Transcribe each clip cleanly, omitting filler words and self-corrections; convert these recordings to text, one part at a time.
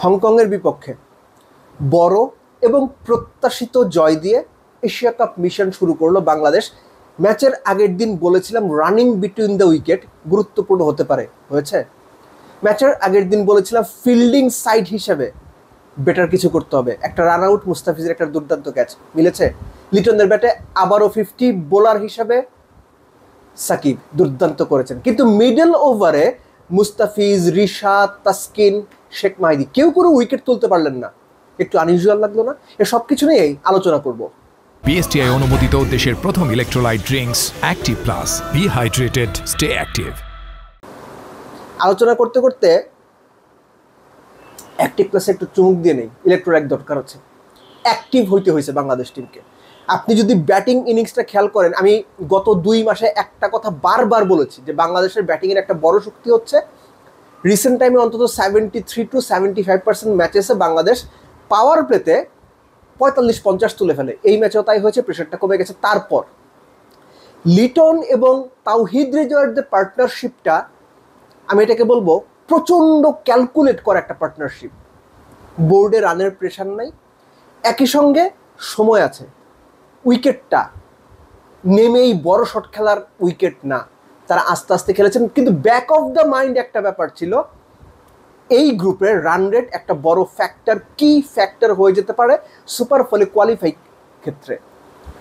হংকংয়ের বিপক্ষে বড় এবং প্রত্যাশিত জয় দিয়ে এশিয়া কাপ মিশন শুরু করলো বাংলাদেশ। ম্যাচের আগের দিন বলেছিলাম রানিং বিটুইন দ্য উইকেট গুরুত্বপূর্ণ হতে পারে, হয়েছে। ম্যাচের আগের দিন বলেছিলাম ফিল্ডিং সাইড হিসেবে বেটার কিছু করতে হবে। একটা রান আউট, মুস্তাফিজের একটা দুর্দান্ত ক্যাচ মিলেছে। লিটনের ব্যাটে আবারও 50, বোলার হিসাবে সাকিব দুর্দান্ত করেছেন। কিন্তু মিডল ওভারে মুস্তাফিজ, রিশাদ, তাসকিন, শেখ মাহিদি কেউ কোনো উইকেট তুলতে পারলেন না। একটু আনইউজুয়াল লাগলো না? এ সব কিছু নিয়েই আলোচনা করব। বিএসটিআই অনুমোদিত দেশের প্রথম electrolyte drinks Active Plus, be hydrated, stay active. আলোচনা করতে করতে অ্যাক্টিভ প্লাসে একটু চুমুক দিয়ে নেই। ইলেকট্রোলাইট দরকার হচ্ছে, অ্যাক্টিভ হইতে হয়েছে বাংলাদেশ টিমকে। আপনি যদি ব্যাটিং ইনিংসটা খেয়াল করেন, আমি গত 2 মাসে একটা কথা বারবার বলেছি যে বাংলাদেশের ব্যাটিংয়ের একটা বড় শক্তি হচ্ছে রিসেন্ট টাইমে অন্তত 73 to 75% ম্যাচেসে বাংলাদেশ পাওয়ার প্লেতে 45-50 তুলে ফেলে। এই ম্যাচেও তাই হয়েছে, প্রেশারটা কমে গেছে। তারপর লিটন এবং তাওহিদ হৃদয়ের যে পার্টনারশিপটা, আমি এটাকে বলবো প্রচণ্ড ক্যালকুলেট করা একটা পার্টনারশিপ। বোর্ডে রানের প্রেশার নাই, একই সঙ্গে সময় আছে। উইকেটটা নেমেই বড় শট খেলার উইকেট না, তারা আস্তে আস্তে খেলেছেন। কিন্তু ব্যাক অফ দ্য মাইন্ড একটা ব্যাপার ছিল, এই গ্রুপের রান রেট একটা বড় ফ্যাক্টর, কি ফ্যাক্টর হয়ে যেতে পারে সুপার ফলে কোয়ালিফাই ক্ষেত্রে।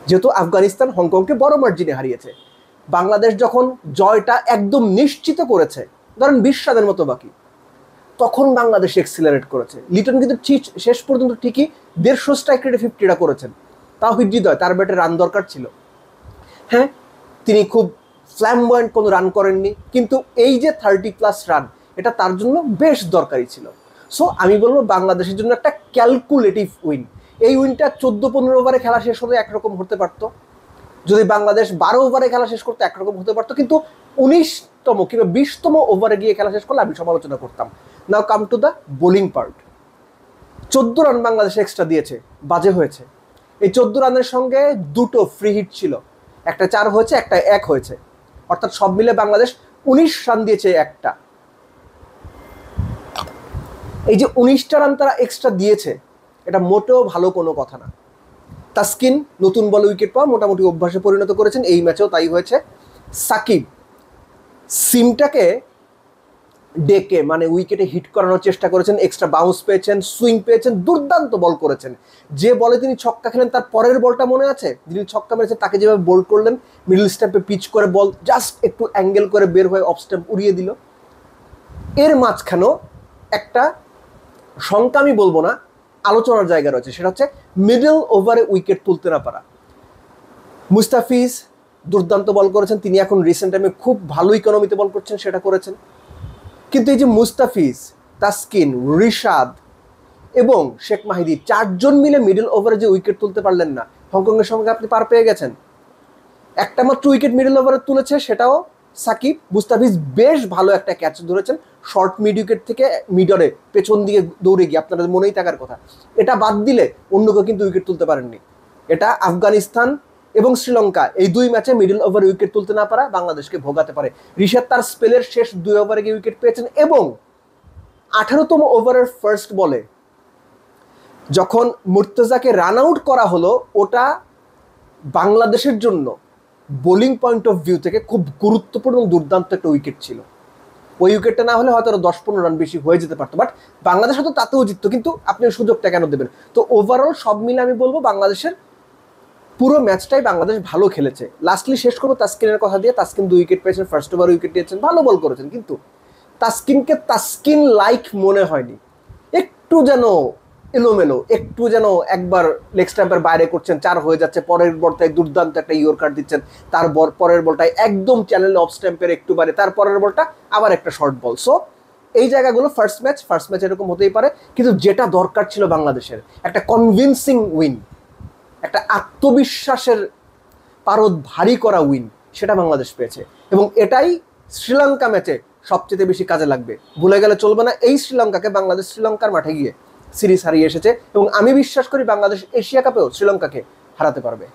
যেহেতু আফগানিস্তান হংকংকে বড় মার্জিনে হারিয়েছে, বাংলাদেশ যখন জয়টা একদম নিশ্চিত করেছে, ধরেন 20 রানের মতো বাকি, তখন বাংলাদেশ এক্সিলারেট করেছে। লিটন কিন্তু ঠিক শেষ পর্যন্ত ঠিকই 150 স্ট্রাইক রেটে 50টা করেছেন। তাওহিদ হৃদয়, তার ব্যাটে রান দরকার ছিল। হ্যাঁ, তিনি খুব ফ্ল্যামবয়েন্ট কোনো রান করেননি, কিন্তু এই যে 30+ রান, এটা তার জন্য বেশ দরকারি ছিল। সো আমি বলবো বাংলাদেশের জন্য একটা ক্যালকুলেটিভ উইন। এই উইনটা 14-15 ওভারে খেলা শেষ হতে একরকম হতে পারতো, যদি বাংলাদেশ 12 ওভারে খেলা শেষ করতে একরকম হতে পারতো, কিন্তু 19তম কিংবা 20তম ওভারে গিয়ে খেলা শেষ করলে আমি সমালোচনা করতাম। Now come to the bowling part. 14 run Bangladesh extra দিয়েছে, বাজে হয়েছে। এই 14 রানের সঙ্গে 2টো ফ্রি হিট ছিল, একটা 4 হয়েছে, একটা 1 হয়েছে, অর্থাৎ সব মিলে বাংলাদেশ 19 রান দিয়েছে একটা। এই যে 19টা রান তারা এক্সট্রা দিয়েছে, এটা মোটেও ভালো কোনো কথা না। তাসকিন নতুন বলে উইকেট পাওয়া মোটামুটি অভ্যাসে পরিণত করেছেন, এই ম্যাচেও তাই হয়েছে। সাকিব সিমটাকে ডেকে মানে উইকেটে হিট করানোর চেষ্টা করেছেন, এক্সট্রা বাউন্স পেয়েছেন, সুইং পেয়েছেন, দুর্দান্ত বল করেছেন। যে বলে তিনি ছক্কা খেলেন তার পরের বলটা মনে আছে, যিনি ছক্কা মেরেছেন তাকে যেভাবে বোল্ড করলেন, মিডল স্ট্যাম্পে পিচ করে বল জাস্ট একটু অ্যাঙ্গেল করে বের হয়ে অফ স্ট্যাম্প উড়িয়ে দিল। এর মাঝখানেও একটা শঙ্কা, আমি বলবো না, আলোচনার জায়গা রয়েছে, সেটা হচ্ছে মিডল ওভারে উইকেট তুলতে না পারা। মুস্তাফিজ দুর্দান্ত বল করেছেন, তিনি এখন রিসেন্ট টাইমে খুব ভালো ইকোনমিতে বল করছেন, সেটা করেছেন। কিন্তু এই যে মুস্তাফিজ, তাসকিন, রিশাদ এবং শেখ মাহিদি 4 জন মিলে মিডল ওভারে যে উইকেট তুলতে পারলেন না, হংকংয়ের সঙ্গে আপনি পার পেয়ে গেছেন। একটা মাত্র উইকেট মিডল ওভারে তুলেছে, সেটাও সাকিব। মুস্তাফিজ বেশ ভালো একটা ক্যাচ ধরেছেন শর্ট মিড উইকেট থেকে মিডলে পেছন দিকে দৌড়ে গিয়ে, আপনাদের মনেই থাকার কথা। এটা বাদ দিলে অন্য কেউ কিন্তু উইকেট তুলতে পারেননি। এটা আফগানিস্তান এবং শ্রীলঙ্কা, এই 2 ম্যাচে মিডল ওভারে উইকেট তুলতে না পারা বাংলাদেশকে ভোগাতে পারে। রিশাদ তার স্পেলের শেষ 2 ওভারে গিয়ে উইকেট পেয়েছেন, এবং 18তম ওভারের ফার্স্ট বলে যখন মুর্তজাকে রান আউট করা হলো, ওটা বাংলাদেশের জন্য বোলিং পয়েন্ট অফ ভিউ থেকে খুব গুরুত্বপূর্ণ এবং দুর্দান্ত একটা উইকেট ছিল। ওই উইকেটটা না হলে হয়তো আরো 10-15 রান বেশি হয়ে যেতে পারতো, বাট বাংলাদেশ হয়তো তাতেও জিততো, কিন্তু আপনি সুযোগটা কেন দেবেন? তো ওভারঅল সব মিলে আমি বলবো বাংলাদেশের পুরো ম্যাচটাই বাংলাদেশ ভালো খেলেছে। লাস্টলি শেষ করবো তাসকিনের কথা দিয়ে। তাসকিন 2 উইকেট পেয়েছেন, ফার্স্ট ওভার উইকেট নিয়েছেন, ভালো বল করেছেন, কিন্তু তাসকিনকে তাসকিন লাইক মনে হয়নি। একটু যেন এলোমেলো, একটু যেন একবার লেগ স্ট্যাম্পের বাইরে করছেন, 4 হয়ে যাচ্ছে, পরের বলটায় দুর্দান্ত একটা ইয়র্কার দিচ্ছেন, তার পরের বলটায় একদম চ্যানেল অফ স্ট্যাম্পের একটু বাইরে, তার পরের বলটা আবার একটা শর্ট বল। সো এই জায়গাগুলো ফার্স্ট ম্যাচ এরকম হতেই পারে, কিন্তু যেটা দরকার ছিল বাংলাদেশের একটা কনভিনসিং উইন, একটা আত্মবিশ্বাসের পারদ ভারী করা উইন, সেটা বাংলাদেশ পেয়েছে। এবং এটাই শ্রীলঙ্কা ম্যাচে সবচেয়ে বেশি কাজে লাগবে। ভুলে গেলে চলবে না, এই শ্রীলঙ্কাকে বাংলাদেশ শ্রীলঙ্কার মাঠে গিয়ে সিরিজ হারিয়ে এসেছে, এবং আমি বিশ্বাস করি বাংলাদেশ এশিয়া কাপেও শ্রীলঙ্কাকে হারাতে পারবে।